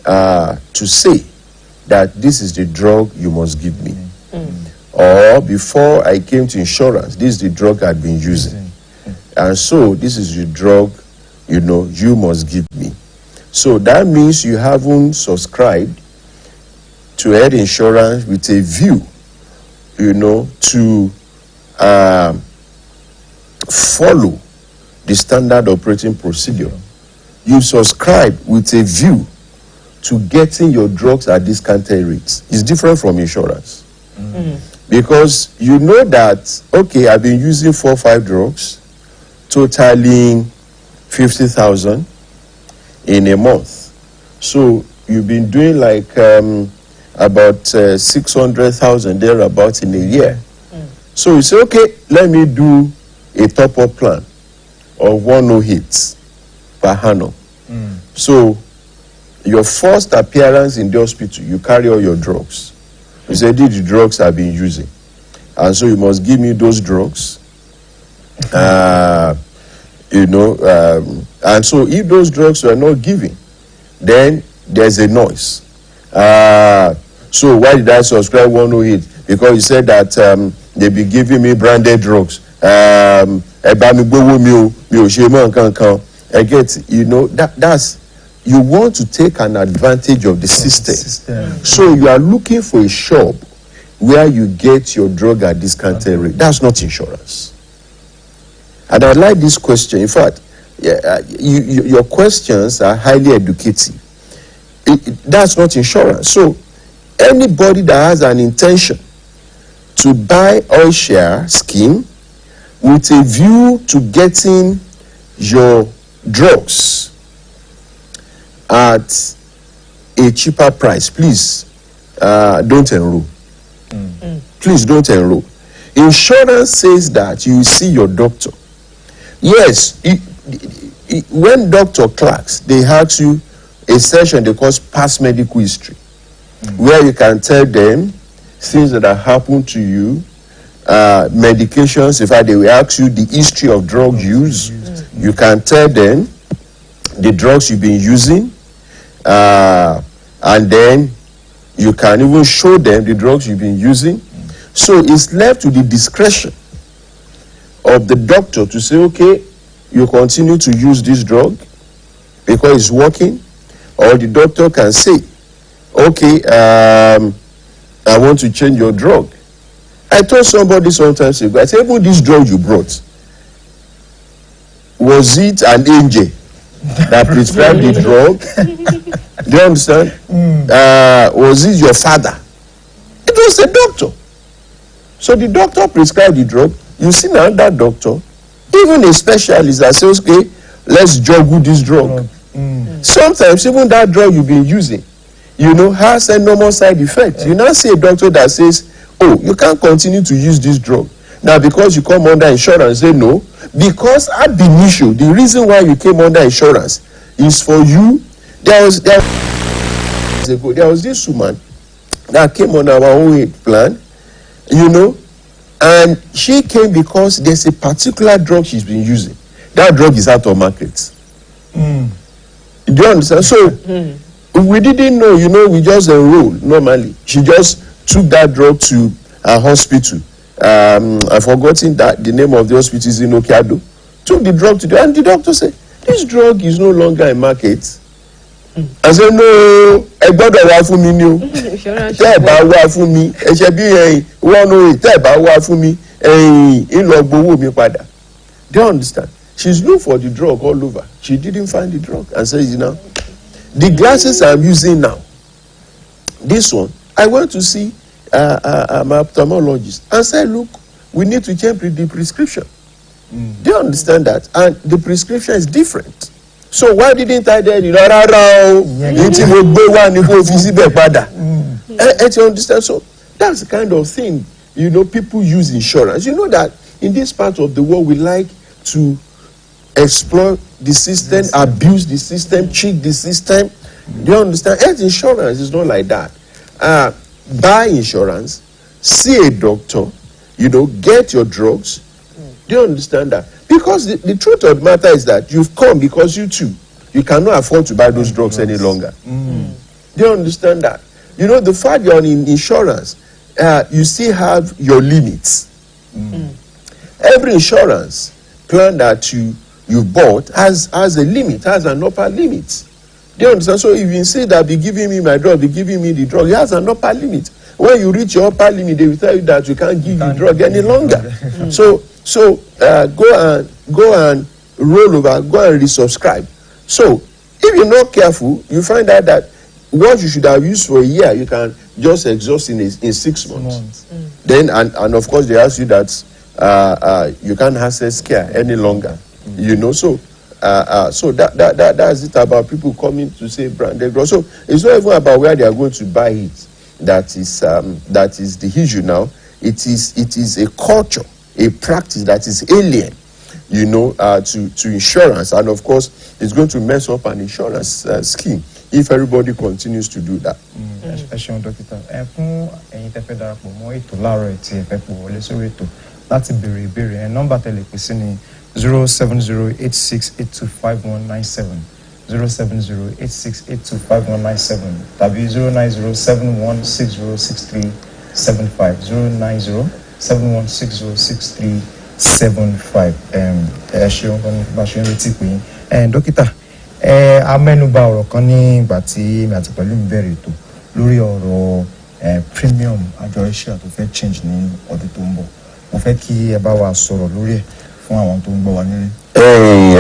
to say that this is the drug you must give me. Or before I came to insurance, this is the drug I'd been using. And so this is the drug, you must give me. So that means you haven't subscribed to health insurance with a view, to follow the standard operating procedure. You subscribe with a view to getting your drugs at discounted rates. It's different from insurance. Because you know that, okay, I've been using 4 or 5 drugs, totaling 50,000 in a month. So you've been doing like about 600,000 thereabouts in a year. So you say, okay, let me do a top-up plan of 108 per annum. So your first appearance in the hospital, you carry all your drugs. You say, these are the drugs I've been using. And so you must give me those drugs. And so if those drugs were not given, then there's a noise. So why did I subscribe 108? Because you said that they be giving me branded drugs. I get, that's, you want to take an advantage of the system. So you are looking for a shop where you get your drug at discounted rate. That's not insurance. And I like this question. In fact, your questions are highly educative. That's not insurance. So anybody that has an intention to buy oil share scheme with a view to getting your drugs at a cheaper price, please don't enroll. Please don't enroll. Insurance says that you see your doctor. Yes, when doctor clerks, they ask you a session they call past medical history, where you can tell them things that have happened to you, medications. In fact, they will ask you the history of drug use. You can tell them the drugs you've been using, and then you can even show them the drugs you've been using. So it's left to the discretion of the doctor to say, okay, you continue to use this drug because it's working, or the doctor can say, okay, I want to change your drug. I told somebody sometimes ago, I said, even this drug you brought, was it an angel that prescribed the drug? Do you understand? Was it your father? It was the doctor. So the doctor prescribed the drug. You see now that doctor, even a specialist that says, okay, let's juggle this drug. Sometimes even that drug you've been using, has a normal side effect. You now see a doctor that says, oh, you can't continue to use this drug. Now because you come under insurance, say no. Because ab initio, the reason why you came under insurance is for you. There was this woman that came on our own plan, and she came because there's a particular drug she's been using. That drug is out of market. Do you understand? So we didn't know, we just enrolled normally. She just took that drug to a hospital. I've forgotten that the name of the hospital is in Okiado. Took the drug to the, and the doctor said, this drug is no longer in market. I said, no, I got a wife for me new. Tell about wife for me. It should be a 108. Tell about wife for me. In log me pada. Do you understand? She's looking for the drug all over. She didn't find the drug and says, the glasses I'm using now, this one, I went to see my ophthalmologist and said, look, we need to change the prescription. Do you understand that? And the prescription is different. So why didn't I tell you? You understand? So that's the kind of thing, people use insurance. You know that in this part of the world, we like to exploit the system, abuse the system, cheat the system. Do you understand? Health insurance is not like that. Buy insurance, see a doctor, get your drugs. Do you understand that? Because the truth of the matter is that you've come because you cannot afford to buy those drugs any longer. Do you understand that? You know, the fact you're in insurance, you still have your limits. Every insurance plan that you bought has a limit, has an upper limit. Do you understand? So if you say that be giving me my drug, be giving me the drug, it has an upper limit. When you reach your upper limit, they will tell you that you can't give the drug any longer. So go and roll over, go and resubscribe. So if you're not careful, you find out that what you should have used for a year, you can just exhaust in 6 months. Then and of course they ask you that you can't access care any longer. You know, so that's it about people coming to say branded drugs. So it's not even about where they are going to buy it. That is the issue now. It is a culture, a practice that is alien, you know, to insurance, and of course it's going to mess up an insurance scheme if everybody continues to do that. ẹ ṣeun dókítà fún ẹ̀yin tẹ́ fẹ́ darapọ̀ mọ́ ètò láàárọ̀ tí ẹ fẹ́ pò wọlé sórí ètò láti béèrè ìbéèrè nọ́mbà tẹ́lẹ̀ pè sí ni 07086825197 07086825197 tàbí 09071606375 09071606375 ẹ ṣeun gan ni bá ṣe ń retí pé dókítà a mẹ́nubà ọ̀rọ̀ kan ní ìgbà tí mi àti pẹ̀lú mi bẹ̀rẹ̀ ètò lórí ọ̀rọ̀ premium àjọ iṣẹ́ tó fẹ́ change ní ọdún tó ń bọ̀ mo fẹ́ kí ẹ bá wa sọ̀rọ̀ lórí ẹ̀ fún àwọn tó ń gbọ́ wa nílé.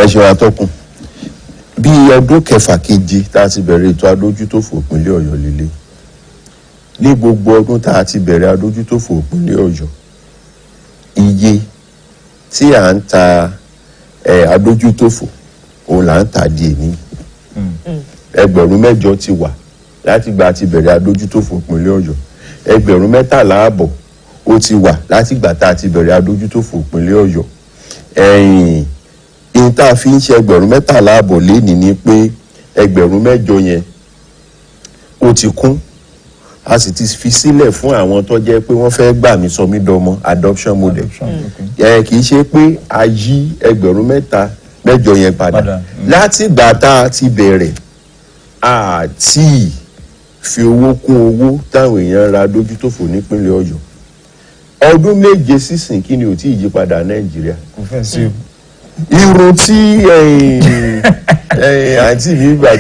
ẹ ṣe wa tọkùn bí ọdún kẹfà keje tá a ti bẹ̀rẹ̀ ètò adójútòfò ìpínlẹ̀ Ọ̀yọ́ líle ní gbogbo ọdún tá a ti bẹ̀rẹ̀ adójútòfò ìpínlẹ̀ Ọ̀yọ́ iye tí à ń ta adójútòfò òun là ń tà di èní 8,000 ti wà láti gba ti bẹ̀rẹ̀ adójútòfò ìpínlẹ̀ Ọ̀yọ́ 13,500 ó ti wà láti gbà tá a ti bẹ̀rẹ̀ adójútòfò ìpínlẹ̀ Ọ̀yọ́ ìyìn tá a fi ń ṣe 13,500 lénìí ni pé 8,000 yẹn ó ti kún a sì ti fi sílẹ̀ fún àwọn tó jẹ́ pé wọ́n fẹ́ gbà mí sọ mí dọmọ adoption model kì í ṣe pé a yí 8,000 yẹn padà láti gbà tá a ti bẹ̀rẹ̀ àti fi owó kún owó táwọn èèyàn ra dójútòfò nípínlẹ̀ Ọ̀yọ́ ọdún 7 sísìn kí ni ò tí ì yí padà Nàìjíríà kò fẹ́ sí o. irun tí àǹtí mi gbà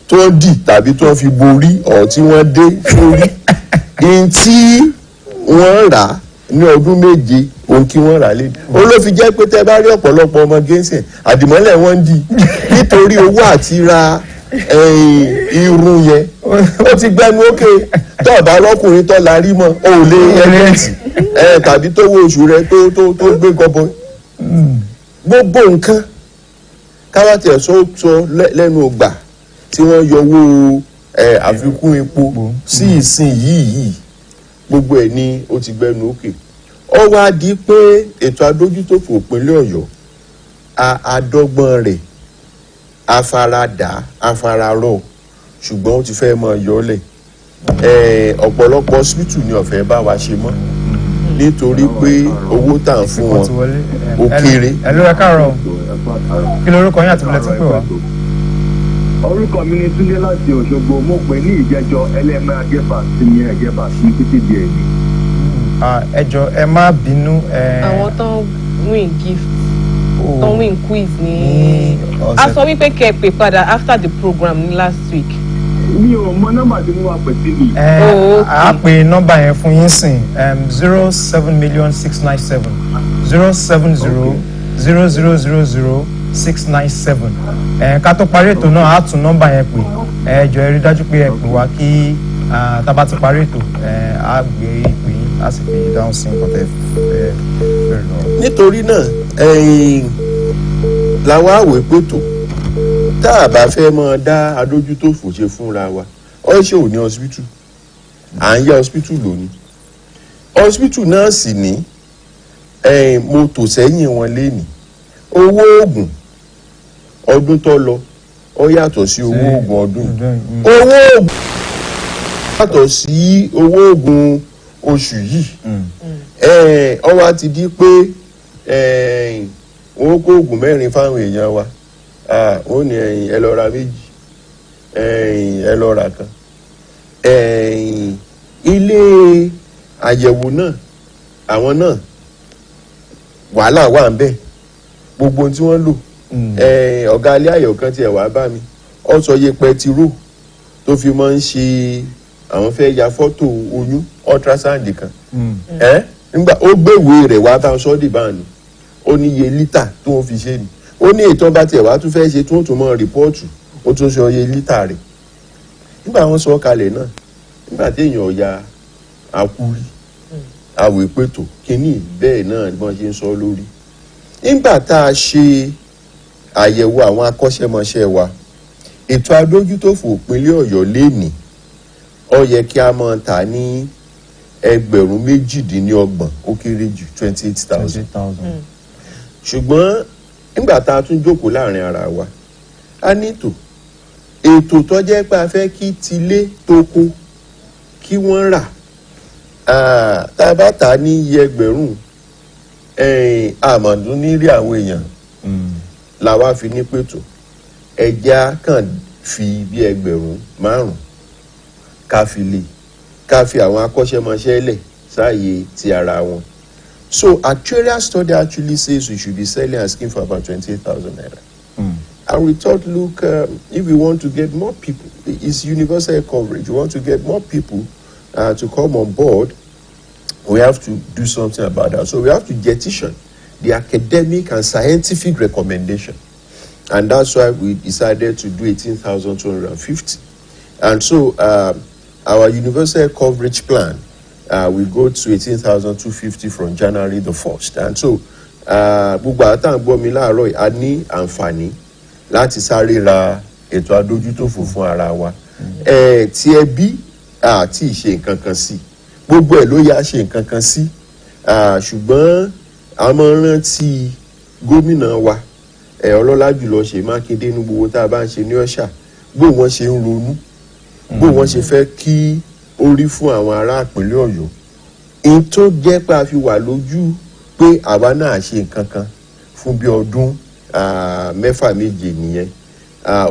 tó dì tàbí tó fi borí ọ̀ tí wọ́n dé sórí in tí wọ́n rà ní ọdún 7 ohun kí wọ́n rà lé o ló fi jẹ́ pé tẹ́ bá rí ọ̀pọ̀lọpọ̀ ọmọ gẹ́ńsẹ̀ àdìmọ́lẹ̀ wọ́n ń dì nítorí owó àti ra irun yẹn ó ti gbẹnu ókè tó ọ̀bá lọ́kùnrin tó la rí mọ́ o ò lè ẹlẹ́tì tàbí tó wo oṣù rẹ tó gbé gọbọ gbogbo nǹkan káwátì ẹ̀sọ́ sọ lẹ́nu ọgbà tí wọ́n yọ owó àfikún epo sí ìsìn yìí gbogbo ẹ̀ ni ó ti gbẹnu ókè ó wá di pé ètò adójútòfò ìpínlẹ̀ Ọ̀yọ́ àdọ́gbọ́n rẹ̀ afaradà afararọ̀ ṣùgbọ́n ó ti fẹ́ mọ yọlẹ̀ ọ̀pọ̀lọpọ̀ hospital ni ọ̀fẹ́ bá wa ṣe mọ́ nítorí pé owó tà ń fún wọn ó kéré. ẹ ló rẹ káàárọ̀ kí lorúkọ yín àti bílẹ̀ tí pè wá. orúkọ mi ni Túndé láti Òṣogbo mo pè ní ìjẹjọ ẹlẹ́mẹ́ agẹ́fà sí ní ẹ̀gẹ́fà sí títí di ẹ̀yìn. ẹ jọ̀ọ́ ẹ má bínú. àwọn tó ń win gift tó ń win quiz ní a sọ wípé kẹ́ ẹ pè padà after the program ní last week. mi ò mọ nọ́mbà tí mo wá pè sí mi. a pè nọ́mbà yẹn fún yín sìn 07,697 070,000,697 ká tó parí ètò náà á tún nọ́mbà yẹn pè ẹ jọ̀ọ́ ẹ rí dájú pé ẹ pè wá kí tá bá ti parí ètò á gbé ìpè yín á sì fi ìdáhùn sí nǹkan tẹ́ fẹ́ bẹ̀rẹ̀ lọ. nítorí náà làwọn àwẹ̀ pètò tá a bá fẹ́ mọ dá adójútòfò ṣe fúnra wa ọ̀ṣẹ́ ò ní hospital à ń yá hospital lónìí hospital náà sì ní mo tò sẹ́yìn wọn lénìí owó oògùn ọdún tó lọ ó yàtọ̀ sí owó oògùn ọdún owó oògùn yàtọ̀ sí owó oògùn oṣù yìí ó wá ti di pé wọ́n kó oògùn 4 fáwọn èèyàn wa ó ní ẹ lọ ra 2 ẹ lọ ra kan ilé àyẹ̀wò náà àwọn náà wàhálà wà ń bẹ gbogbo ohun tí wọ́n lò ọ̀gá ilé àyẹ̀wò kan tiẹ̀ wá bá mi ó sọ iye pẹtiró tó fi máa ń ṣe àwọn fẹ́ ya fọ́tò oyún ultrasound kan nígbà ó gbéwèé rẹ̀ wá bá sọ́ọ́dì báàní ó ní iye lítà tó ń fi ṣe ni ó ní ètò ọba tiẹ̀ wá tún fẹ́ ṣe tó ń tún mọ́ rìpọ́ọ̀tù ó tún sọ iye lítà rẹ̀ nígbà wọn sọ kalẹ̀ náà nígbà tí èèyàn ọ̀ya akúrí àwọ̀ ìpètò kínní bẹ́ẹ̀ náà ni wọ́n ṣe ń sọ lórí nígbà tá a ṣe àyẹ̀wò àwọn akọ́ṣẹ́mọṣẹ́ wa ètò adójútòfò ìpínlẹ̀ Ọ̀yọ́ lénìí ó yẹ kí a máa tà ní ẹgbẹ̀rún méjìdínlọ́gbọ̀n ó kéré jù 28,000 ṣùgbọ́n nígbà tá a tún jókòó láàrin ara wa a nítò ètò tó jẹ́ pé a fẹ́ kí tilé tó kó kí wọ́n rà tá a bá tà ní iye ẹgbẹ̀rún àmọ̀dún ní rí àwọn èèyàn làwa fi ní pètò ẹja kàn fi bí ẹgbẹ̀rún 5 ká fi àwọn akọ́ṣẹ́mọṣẹ́ lẹ̀ sáàyè ti ara wọn. So actuarial study actually says we should be selling and scheme for about 28,000 naira. And we thought, look, if we want to get more people, it's universal coverage. We want to get more people to come on board. We have to do something about that. So we have to petition the academic and scientific recommendation. And that's why we decided to do 18,250. And so our universal coverage plan will go to 18,250 from January the 1st. And so gbogbo àtàǹgbọ́ mi láàárọ̀ a ní àǹfààní láti sáré ra ètò adójútòfò fún ara wa. Tí ẹbí àti ìṣe nǹkan kan sí gbogbo ẹ̀ ló yá ṣe nǹkan kan sí ṣùgbọ́n a máa ń rántí gómìnà wa ọlọ́lá jùlọ Ṣèyí Mákindé ní gbogbo tá a bá ń ṣe ní ọ̀ṣà bó wọ́n ṣe ń ronú bó wọ́n ṣe fẹ́ kí ó rí fún àwọn ará ìpínlẹ̀ Ọ̀yọ́ èyí tó jẹ́ pé a fi wà lójú pé àwa náà ṣe nǹkan kan fún bí ọdún 6-7 nìyẹn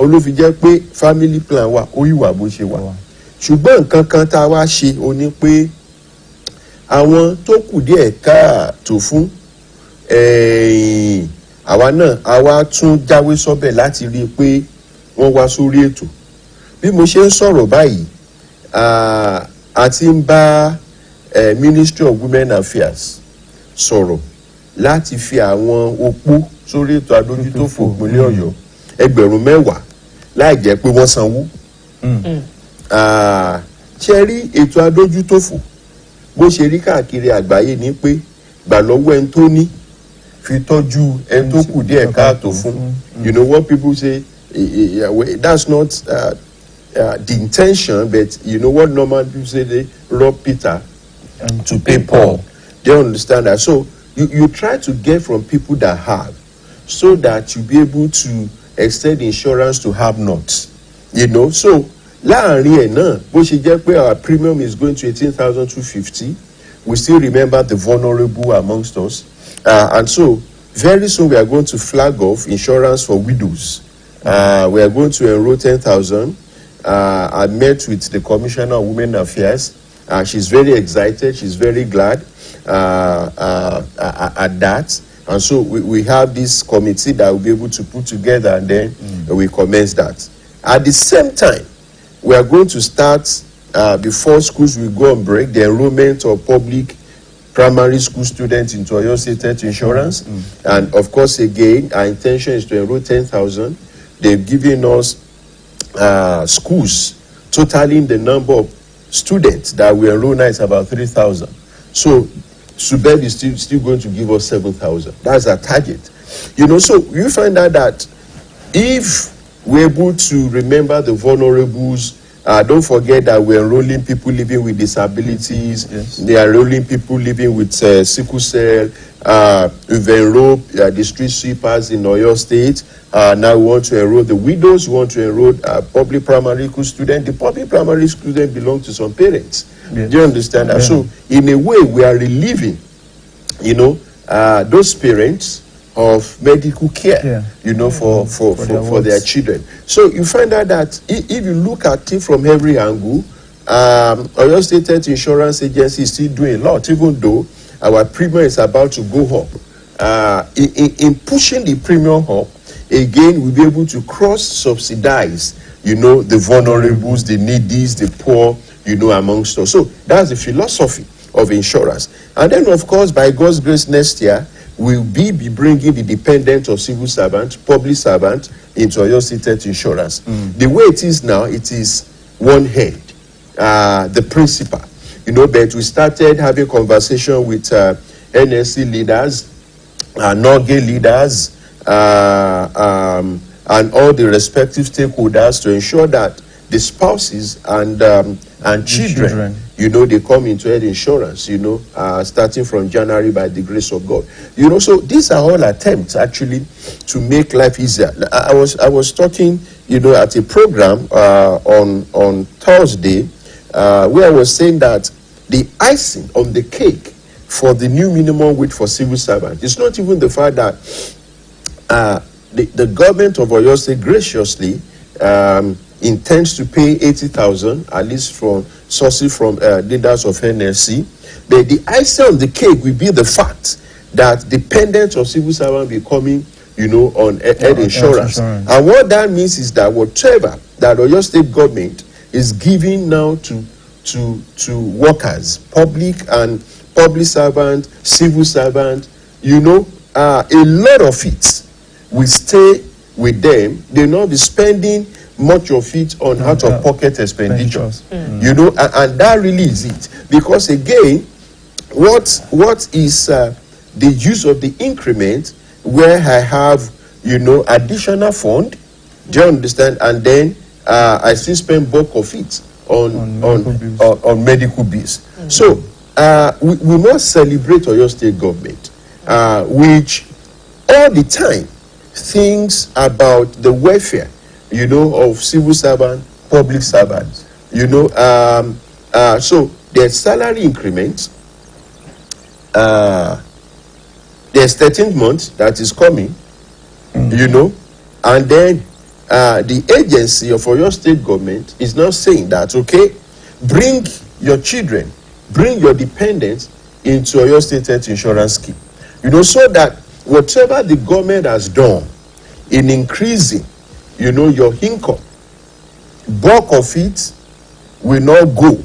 olófin jẹ́ pé family plan wa ó yíwà bó ṣe wà ṣùgbọ́n nǹkan kan tá a wá ṣe ó ní pé àwọn tó kù díẹ̀ káàtó fún àwa náà àwa tún jáwé sọ́bẹ̀ láti rí i pé wọ́n wá sórí ètò bí mo ṣe ń sọ̀rọ̀ báyìí a ti ń bá Ministry of Women Affairs sọ̀rọ̀ láti fi àwọn opó sórí ètò adójútòfò ìpínlẹ̀ Ọ̀yọ́ 10,000 láì jẹ́ pé wọ́n sanwó. Ṣe rí ètò adójútòfò bó ṣe rí káàkiri àgbáyé ni pé gbà lọ́wọ́ ẹni tó ní fi tọ́jú ẹni tó kù díẹ̀ káàtó fún. You know what people say, that's not the intention, but you know what normal people say, they rob Peter to pay Paul. They understand that. So you try to get from people that have, so that you be able to extend insurance to have not. You know, so láàrin ẹ̀ náà bó ṣe jẹ́ pé our premium is going to 18,250, we still remember the vulnerable amongst us, and so very soon we are going to flag off insurance for widows. We are going to enroll 10,000. I met with the Commissioner of Women Affairs. She's very excited. She's very glad at that. And so we have this committee that will be able to put together, and then we commence that. At the same time, we are going to start, before schools will go on break, the enrollment of public primary school students into Oyo State Health Insurance. And of course, again, our intention is to enroll 10,000. They've given us schools totaling the number of students that we enroll now is about 3,000. So Subeb is still going to give us 7,000. That's our target. You know, so you find out that if we're able to remember the vulnerables, don't forget that we're enrolling people living with disabilities. Yes. They are enrolling people living with sickle cell. We've enrolled the street sweepers in Oyo State. Now we want to enroll the widows. We want to enroll public primary school students. The public primary school students belong to some parents. Yes. Do you understand that? Yeah. So in a way, we are relieving, you know, those parents of medical care, you know, for their children. So you find out that if you look at it from every angle, Oyo State Health Insurance Agency is still doing a lot, even though our premium is about to go up. In pushing the premium up, again, we'll be able to cross-subsidize, you know, the vulnerables, the needies, the poor, you know, amongst us. So that's the philosophy of insurance. And then, of course, by God's grace, next year, we'll be bringing the dependent of civil servant, public servant, into Oyo State Health Insurance. The way it is now, it is one head, the principal. You know, but we started having conversation with NSC leaders, NOGE leaders, and all the respective stakeholders to ensure that the spouses and children, you know, they come into health insurance, you know, starting from January by the grace of God. You know, so these are all attempts actually to make life easier. I was talking, you know, at a program on Thursday where I was saying that the icing on the cake for the new minimum wage for civil servants is not even the fact that the government of Oyo State graciously intends to pay 80,000, at least from sources from leaders of NSC. The icing on the cake will be the fact that dependents of civil servants be coming, you know, on health insurance. And what that means is that whatever that Oyo State government is giving now to workers, public and public servant, civil servant, you know, a lot of it will stay with them. They will not be spending much of it on out-of-pocket expenditures. You know, and that really is it. Because again, what is the use of the increment where I have, you know, additional fund, do you understand? And then I still spend bulk of it on medical bills. So we must celebrate Oyo State government, which all the time thinks about the welfare, you know, of civil servant, public servants. You know, so there's salary increments. There's 13th month that is coming, you know, and then the agency of Oyo State government is now saying that, okay, bring your children, bring your dependents into Oyo State Health Insurance Scheme. You know, so that whatever the government has done in increasing, you know, your income, bulk of it will not go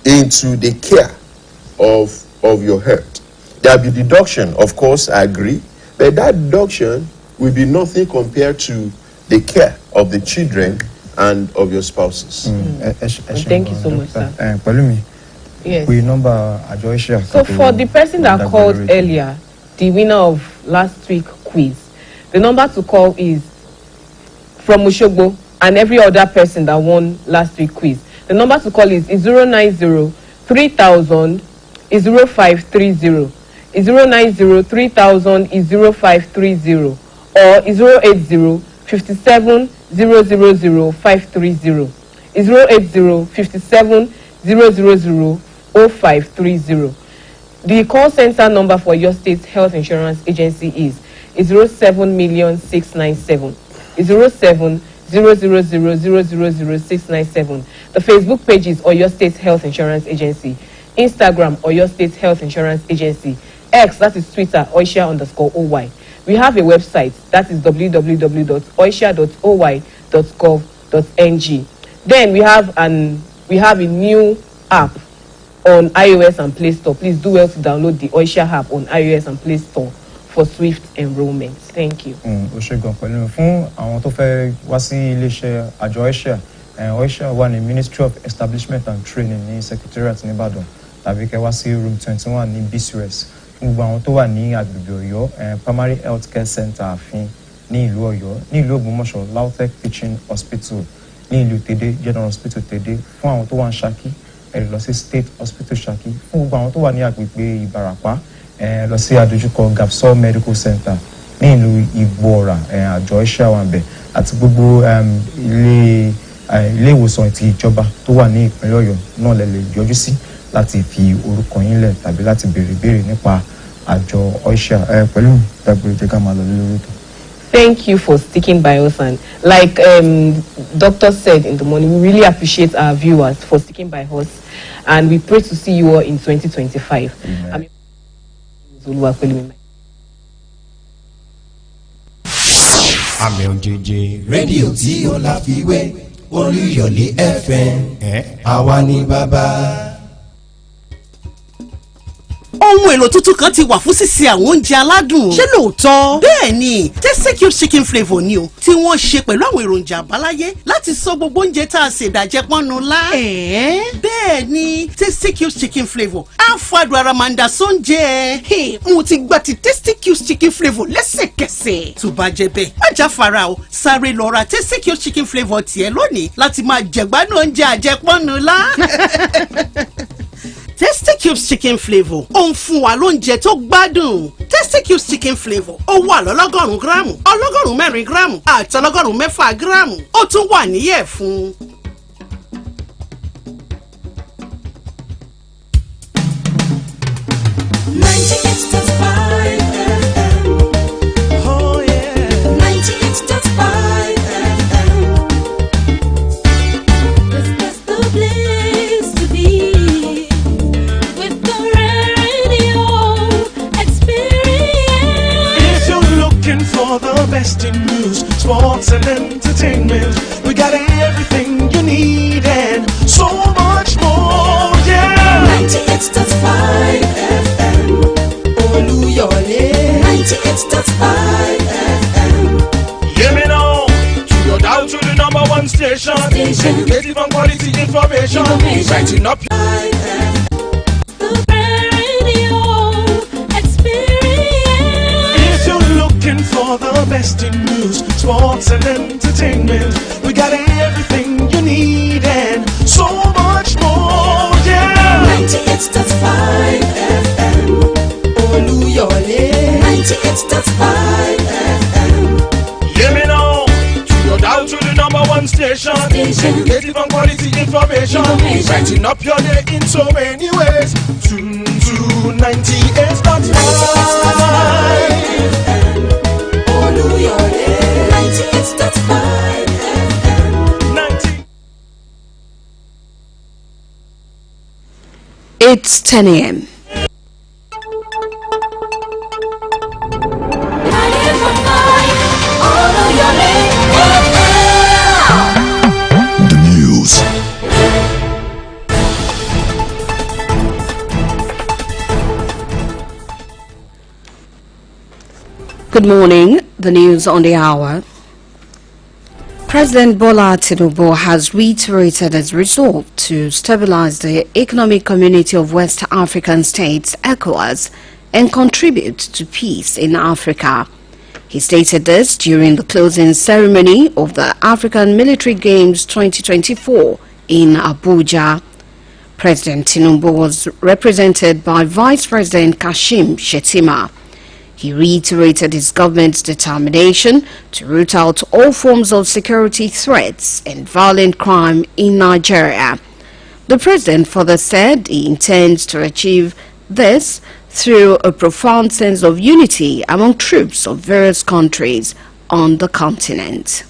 into the care of your health. There will be deduction, of course, I agree, but that deduction will be nothing compared to the care of the children and of your spouses. Thank you so much, sir. Yes. So for the person that called earlier, the winner of last week's quiz, the number to call is from Oshogbo and every other person that won last week's quiz. The number to call is 090-3000 is 0530, 090-3000 is 0530, or 080-57-000-530, 080-57-000-0530. The call center number for your state health insurance agency is 07,697, 07,000,000,697. The Facebook page is Oyo State Health Insurance Agency. Instagram, Oyo State Health Insurance Agency. X, that is Twitter, Oisha_OY. We have a website, that is www.oisha.oy.gov.ng. Then we have a new app on iOS and Play Store. Please do well to download the Oisha app on iOS and Play Store for swift enrollment. Thank you. Oṣegan pẹ̀lú fún àwọn tó fẹ́ wá sí iléeṣẹ́ àjọ Oisha. Oisha wà ní Ministry of Establishment and Training ní Secretariat ní Ìbàdàn, tàbí kẹ́ wá sí room 21 ní BCRS. Fún gbogbo àwọn tó wà ní agbègbè Ọ̀yọ́, Primary Health Care Center àfin ní ìlú Ọ̀yọ́, ní ìlú Ògbómọ̀ṣọ́, Lautech Teaching Hospital, ní ìlú Tèdè General Hospital Tèdè. Fún àwọn tó wà ní Ṣakí, lọ sí State Hospital Ṣakí. Fún gbogbo àwọn tó wà ní agbègbè Ìbàràpá, lọ sí àdójúkọ Gapsol Medical Center ní ìlú Ìgbòrà, àjọ Oisha wà ńbẹ̀, àti gbogbo ilé ìwòsàn ti ìjọba tó wà ní ìpínlẹ̀ Ọ̀yọ́ náà lè yọjú sí láti fi orúkọ yín lẹ̀ tàbí láti béèrè nípa àjọ OISHA pẹ̀lú dágbére jẹ́ ká máa lọ lórí ètò. Thank you for sticking by us, and like Doctor said in the morning, we really appreciate our viewers for sticking by us, and we pray to see you all in 2025. Àmì òjèjì rédíò tí ó láfiwé Olúyọ̀lé FM àwa ni bàbá. Ohun èlò tuntun kan ti wà fún sísè àwọn oúnjẹ aládùn. Ṣé lóòótọ́? Bẹ́ẹ̀ ni, Tasty Cube chicken flavour ni o, tí wọ́n ṣe pẹ̀lú àwọn èròjà àbáláyé láti sọ gbogbo oúnjẹ tá a ṣe ìdàjẹ́ pọ́nnu lá. Bẹ́ẹ̀ ni, Tasty Cube chicken flavour á fàdùn ara máa ń da sóúnjẹ. Mo ti gba ti Tasty Cube chicken flavour lẹ́sẹ̀kẹsẹ̀. Tó bá jẹ́ bẹ́ẹ̀, má jáfara o, sáré lọ ra Tasty Cube chicken flavour tiẹ̀ lónìí láti máa jẹ̀gbádùn oúnjẹ àjẹpọ́nnu lá. Tasty Cubes chicken flavour ó ń fún wa lóúnjẹ tó gbádùn. Tasty Cubes chicken flavour ó wà lọ́lọ́gọ́rùn-ún gíráàmù, ọlọ́gọ́rùn-ún mẹ́rin gíráàmù àti ọlọ́gọ́rùn-ún mẹ́fà gíráàmù. Ó tún wà níyẹ̀fun. Best in news, sports and entertainment. We got everything you need and so much more, yeah. 98.5 FM Oluyole 98.5 FM. Hear me now, to your dial to the number one station. Educative and quality information. Brighten up for the best in news, sports and entertainment. We got everything you need and so much more, yeah. 98.5 FM Oluyole 98.5 FM. Hear me now, to your dial to the number one station. Educative and quality information. Brighten up your day in so many ways. Tune to 98.5 FM Oluyole 98.5 FM. It's 10 a.m. The news. Good morning. The news on the hour. President Bola Tinubu has reiterated his resolve to stabilize the economic community of West African states, ECOWAS, and contribute to peace in Africa. He stated this during the closing ceremony of the African Military Games 2024 in Abuja. President Tinubu was represented by Vice President Kashim Shettima. He reiterated his government's determination to root out all forms of security threats and violent crime in Nigeria. The president further said he intends to achieve this through a profound sense of unity among troops of various countries on the continent.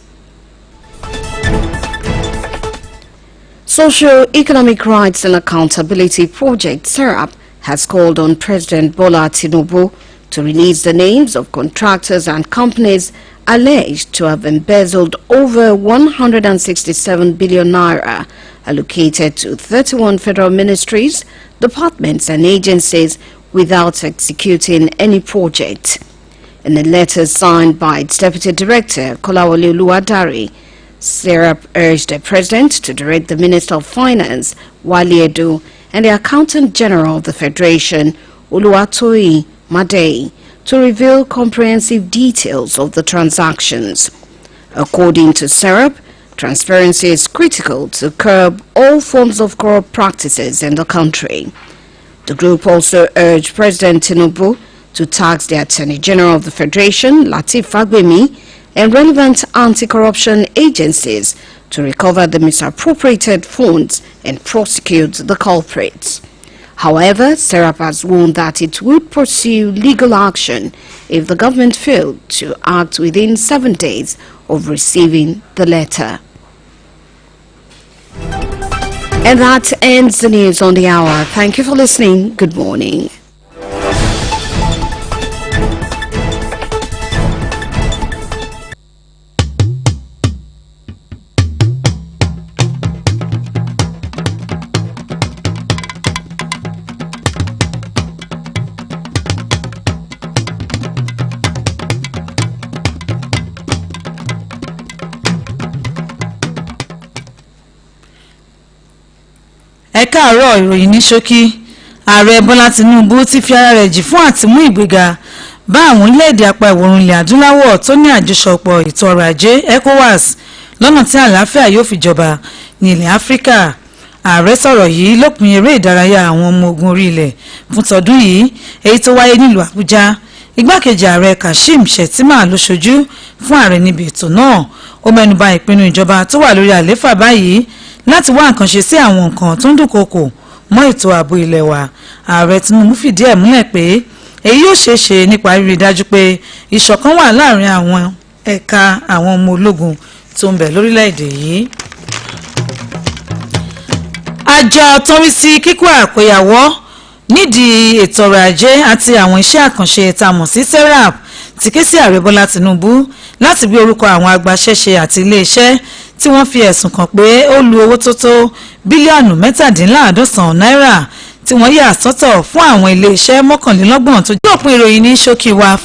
Socio-Economic Rights and Accountability Project (SERAP) has called on President Bola Tinubu to release the names of contractors and companies alleged to have embezzled over 167 billion naira allocated to 31 federal ministries, departments and agencies without executing any project. In a letter signed by its Deputy Director, Oluyole, SERAP urged the President to direct the Minister of Finance, Wale Edo, and the Accountant General of the Federation, Oluwatoyin Madei, to reveal comprehensive details of the transactions. According to SERAP, transparency is critical to curb all forms of corrupt practices in the country. The group also urged President Tinubu to tax the Attorney General of the Federation, Lateef Fagbemi, and relevant anti-corruption agencies to recover the misappropriated funds and prosecute the culprits. However, SERAP has warned that it would pursue legal action if the government failed to act within 7 days of receiving the letter. And that ends the news on the hour. Thank you for listening. Good morning. ẹ káàárọ̀ ìròyìn ní ṣókí. ààrẹ bọ́lá tinubu ti fi ara rẹ̀ jì fún àtìmú ìgbéga bá àwọn orílẹ̀-èdè apá ìwọ̀-oòrùn ilẹ̀ adúláwọ̀ tó ní àjọṣepọ̀ ètò ọrọ̀ ajé ecowas lọ́nà tí àlàáfíà yóò fi jọba ní ilẹ̀ áfíríkà. ààrẹ sọ̀rọ̀ yìí lópin eré ìdárayá àwọn ọmọ ogun orí ilẹ̀ fún tọdún yìí èyí tó wáyé nílùú àbújá. igbákejì ààrẹ kashim shettima ló ṣojú fún ààrẹ níbi ètò náà. ó mẹ́nuba ìpinnu ìjọba tó wà lórí àlééfà báyìí láti wá nǹkan ṣe sí àwọn nǹkan tó ń dúnkokò mọ́ ètò ààbò ilẹ̀ wa. ààrẹ tinubu fìdí ẹ̀ múlẹ̀ pé èyí yóò ṣeé ṣe nípa rírí dájú pé ìṣọ̀kan wà láàrin àwọn ẹ̀ka àwọn ọmọ ológun tó ń bẹ lórílẹ̀‐èdè yìí. àjọ tó ń rí sí kíkó àkóyawọ́ nídìí ètò ọrọ̀ ajé àti àwọn iṣẹ́ àkànṣe tá a mọ̀ sí serap ti ké sí ààrẹ bọ́lá tinubu láti gbé orúkọ àwọn agbaṣẹ́ṣe àti iléeṣẹ́ tí wọ́n fi ẹ̀sùn kàn pé ó lu owó tó tó bílíọ̀nù 17 náírà tí wọ́n yà sọ́tọ̀ fún àwọn iléeṣẹ́ 29 tó jẹ́ òpin ìròyìn ní ṣókí wa.